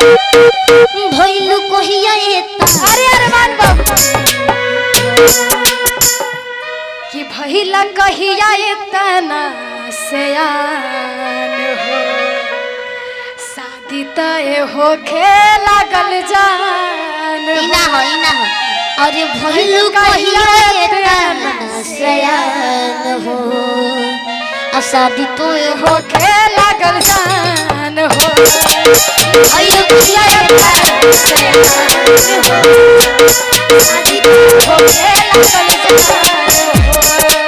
भइलु कहिया एता अरे अरमान बाबू कि भइला कहिया एतना सयान हो शादी तय होखे लागल जान इना हो अरे भइलु कहिया एतना सयान हो शादी तो होखे लागल जान हो भइलु कहिया एतना सयान हो शादी तो होखे लागल जान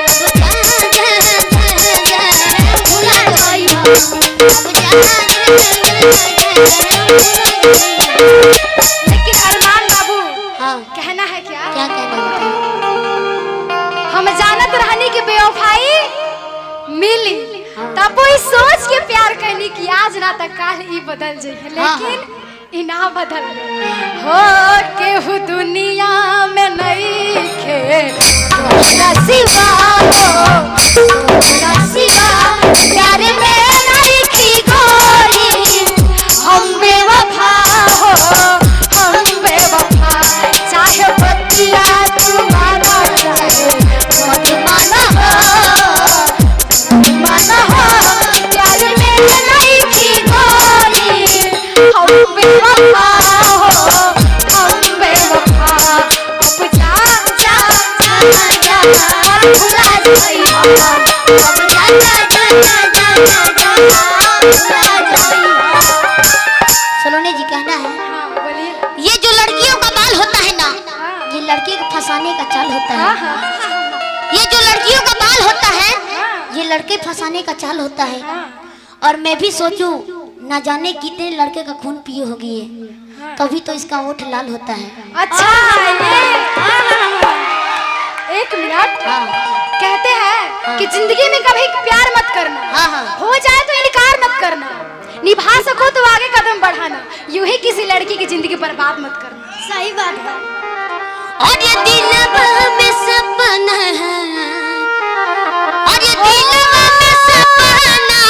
लेकिन अरमान बाबू हाँ कहना है क्या कहना है? हम जानत रहनी कि बेवफाई मिली तब वो सोच के प्यार करनी कि आज ना तक काल ही बदल जाए लेकिन इना बदल हो केहू दुनिया में नहीं खे सिवा हो सिवा प्यार में नहीं की गोरी हम बेवफा हो हम बेवफा चाहे बतिया तू माना चाहे मत माना हो प्यार में नहीं की गोरी हम बेवफा हो हम बेवफा अब जा जा जा भुला जाई अब जा जा सलोनी जी कहना है हाँ बोलिए ये जो लड़कियों का बाल होता है ना ये लड़की को फंसाने का चाल होता है ये जो लड़कियों का बाल होता है ये लड़के फंसाने का चाल होता है और मैं भी सोचूं ना जाने कितने लड़के का खून पिए होगी ये तभी तो इसका ओठ लाल होता है अच्छा एक मिनट कहते हैं कि जिंदगी में कभी प्यार मत करना हो जाए तो इनकार मत करना निभा सको तो आगे कदम बढ़ाना यूं ही किसी लड़की की जिंदगी बर्बाद मत करना सही बात है और ये दिलवा में सपना है और ये दिलवा में सपना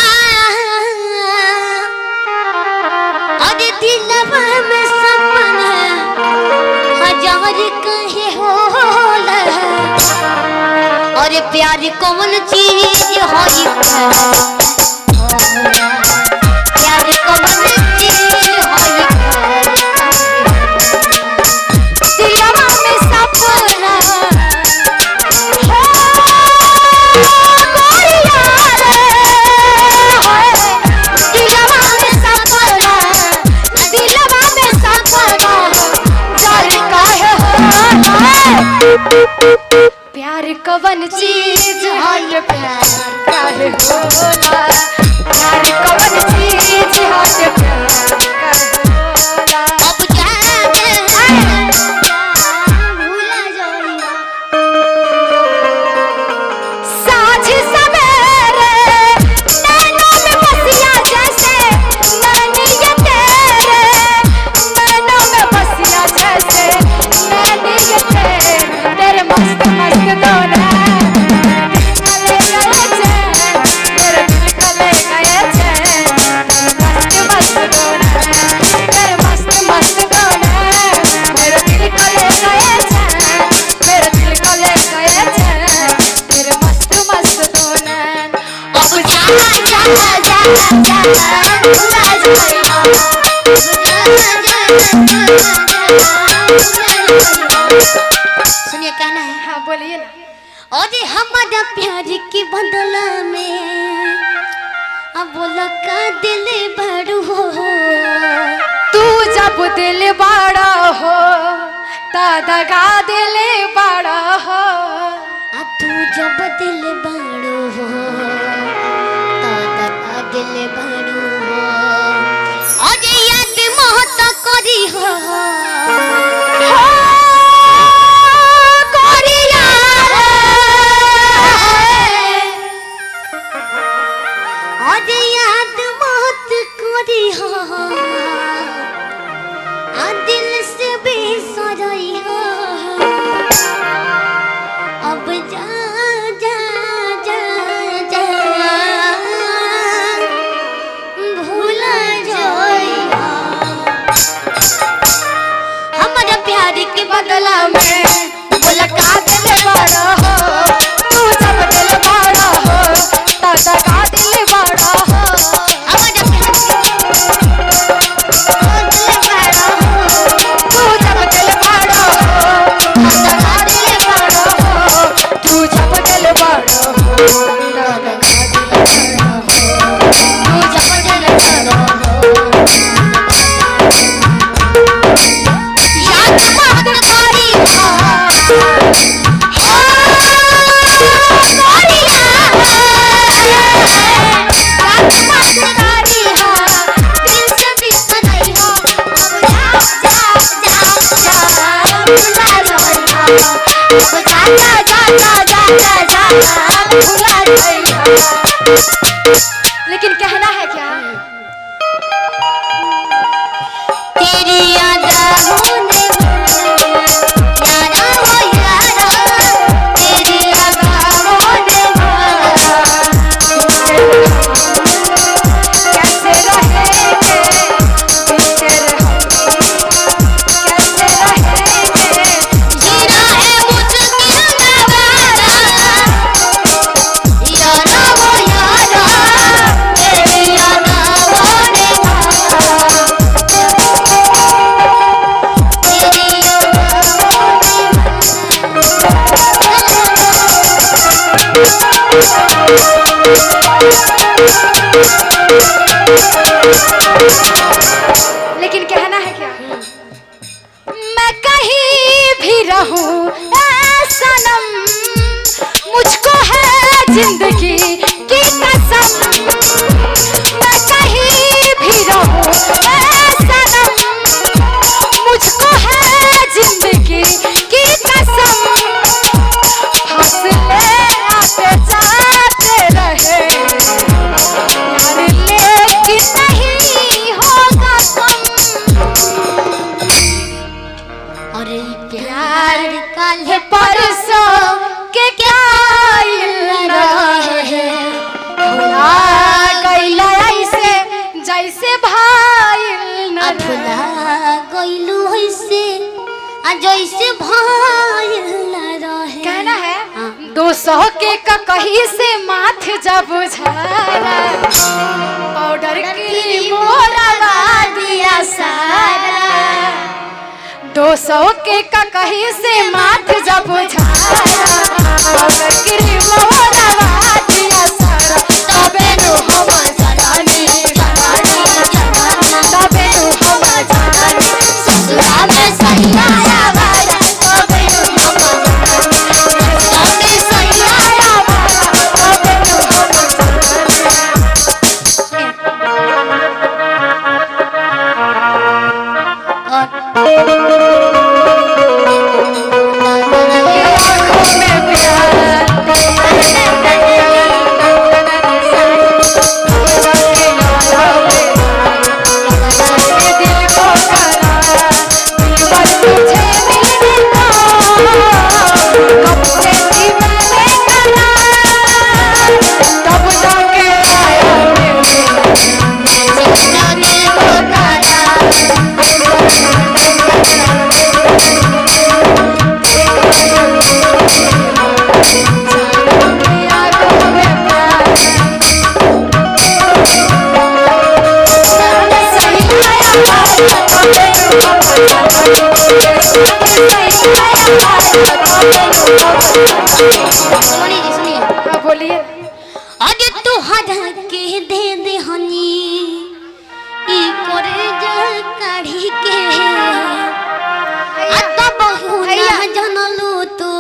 और ये दिलवा में सपना हजार कहे होला और ये प्यार कौन चीज होई प्यार कौन चीज होई दिलवा में सपना हो गोरिया रे दिलवा में सपना जाने काहे हो प्यार कवन चीज है प्यार काहे होला प्यार कवन चीज है प्यार काहे होला अब जा भूला जाई साँझ सवेरे नैनों में बसिया जैसे नैनी ये नैनों में बसिया जैसे नैनी ये तेरे मस्त मस्त दोना कले गए चैन मेरे दिल कले गए चैन मस्त मस्त दोना तेरे मस्त मस्त दोना मेरे दिल कले गए चैन मेरे दिल कले गए चैन तेरे मस्त मस्त दोना अब जा भूला जाई सुनिए कहना है हाँ बोलिए ना और हमारा प्यार के बदला में अब बोला का दिल बड़ू हो तू जब दिल बड़ा हो ता दगा दिल बड़ा हो तू जब दिल बड़ू हो दादा दिल बड़ू हो और याद मोहत करी हो कोरिया और याद मोहत करी हो दिल से बेसराई हो अब जा जा जा जा भूला जाई बदला में मुलका दिल बड़ा हो, तू जब दिल बड़ा हो तो दगा दिल बड़ा हो। आवाज अपने हाथ से दिल बड़ा हो, तू जब दिल बड़ा हो तो दगा दिल बड़ा हो, तू जब दिल बड़ा हो तो दगा दिल बड़ा हो, तू जब दिल बड़ा हो। याद मत करी हो लेकिन कहना है क्या? तेरी यादों ने यारा हो यारा, तेरी यादों ने कैसे रहेंगे बिछड़ हम, कैसे रहेंगे जीना है मुश्किल नवारा, यारा हो यारा, तेरी यादों ने लेकिन कहना है क्या? मैं कहीं भी रहूं ऐ सनम, मुझको है जिंदगी की कसम। मैं कहीं भी रहूं ऐ सनम, मुझको है जिंदगी की कसम। हौसले आते जाते रहे यार, लेकिन नहीं होगा कम। अरे प्यार काल परसों के क्या रहे, भुला गइला ऐसे जैसे भाई न भुला गइलू ऐसे जैसे भाई न रहे। कहना है 200 के कहीं से माथ जब झारा, पाउडर की मोरवा दिया सारा। 200 के कहीं से माथ जब झारा, पाउडर की मोरवा दिया सारा। तबे नु हम जनानी जनानी जनानी, तबे नु हम जनानी ससुरा में सही आया वाला, तबे नु हम जनानी सामने सही आया वाला, तबे नु हम आँखों में प्यार दिल को करार, दिल पर तुझे मिलने को कब से थी मैंने करार, तब जाके आया जाने को तारा, आँखों में प्यार सही आया वाला, तबे नु हम सुनिए जी सुनिए। हाँ बोलिए। आज तू हजा के दे दे हनी ई करे जा काढ़ी के, आता बहु ना जनलू तू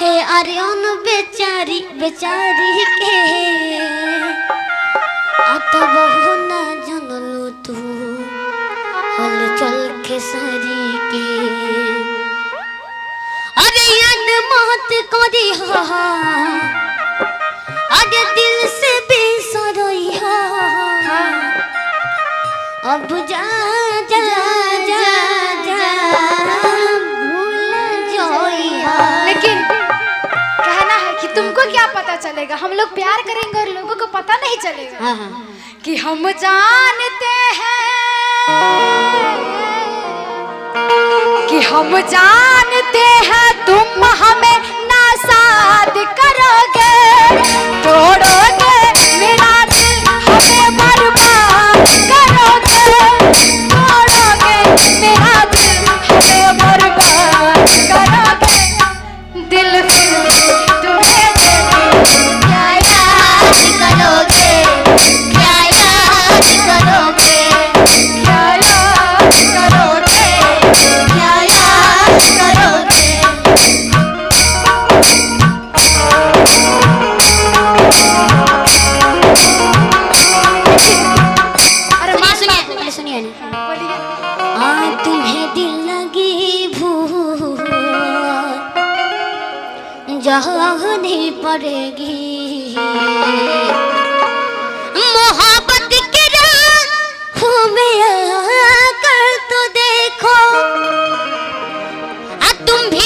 हे आर्यन बेचारी बेचारी के, आता बहु ना जनलू तू हल चल खेसारी के। अरे याद मत करी हो अरे दिल से बेसरई हो, अब जा जा जा जा भूल जाई हो। लेकिन कहना है कि तुमको क्या पता चलेगा, हम लोग प्यार करेंगे और लोगों को पता नहीं चलेगा। हाँ हाँ कि हम जानते हैं हम जानते हैं तुम हमें नासाद करोगे, तोड़ोगे मेरा दिल हमें बर्बाद करोगे, तोड़ोगे मेरा दिल हमें बर्बाद करोगे। दिल फिर तुम्हें क्या याद करोगे, क्या याद करोगे, क्या याद करोगे, क्या याद करोगे। अरे सुनिए सुनिए पहले सुनिए ना। बोलिए। तुम्हें दिल लगी भूल जानी पड़ेगी, मोहब्बत के राह में आकर तो देखो, तुम भी